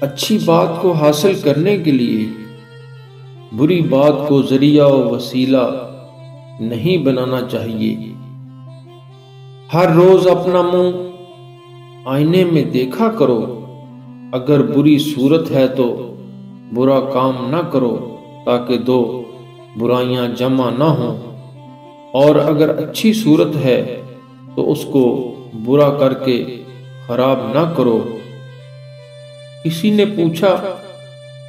اچھی بات کو حاصل کرنے کے لیے بری بات کو ذریعہ و وسیلہ نہیں بنانا چاہیے۔ ہر روز اپنا منہ آئینے میں دیکھا کرو، اگر بری صورت ہے تو برا کام نہ کرو تاکہ دو برائیاں جمع نہ ہوں، اور اگر اچھی صورت ہے تو اس کو برا کر کے خراب نہ کرو۔ کسی نے پوچھا،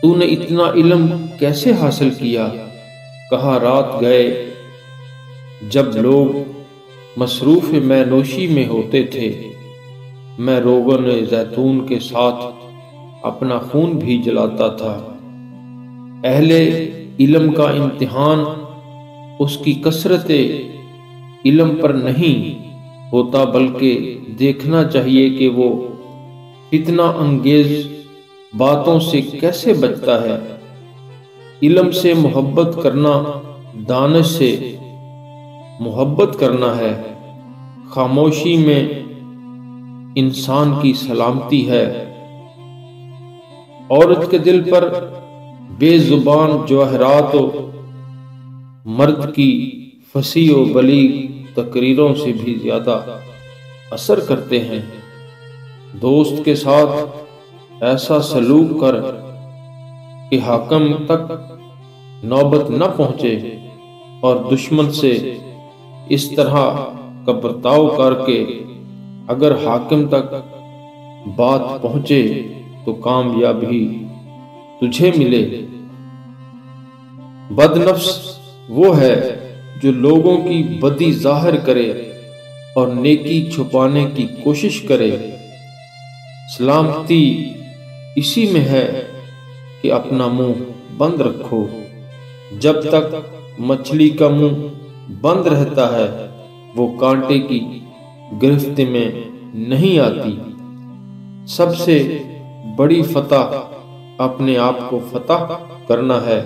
تو نے اتنا علم کیسے حاصل کیا؟ کہا، رات گئے جب لوگ مصروف مے نوشی میں ہوتے تھے، میں روغن زیتون کے ساتھ اپنا خون بھی جلاتا تھا۔ اہل علم کا امتحان اس کی کثرت علم پر نہیں ہوتا، بلکہ دیکھنا چاہیے کہ وہ فتنہ انگیز باتوں سے کیسے بچتا ہے۔ علم سے محبت کرنا دانش سے محبت کرنا ہے۔ خاموشی میں انسان کی سلامتی ہے۔ عورت کے دل پر بے زبان جواہرات و مرد کی فصیح و بلیغ تقریروں سے بھی زیادہ اثر کرتے ہیں۔ دوست کے ساتھ ایسا سلوک کر کہ حاکم تک نوبت نہ پہنچے، اور دشمن سے اس طرح کا برتاؤ کر کے اگر حاکم تک بات پہنچے تو کامیابی تجھے ملے۔ بد نفس وہ ہے جو لوگوں کی بدی ظاہر کرے اور نیکی چھپانے کی کوشش کرے۔ سلامتی اسی میں ہے کہ اپنا منہ بند رکھو۔ جب تک مچھلی کا منہ بند رہتا ہے وہ کانٹے کی گرفت میں نہیں آتی۔ سب سے بڑی فتح اپنے آپ کو فتح کرنا ہے۔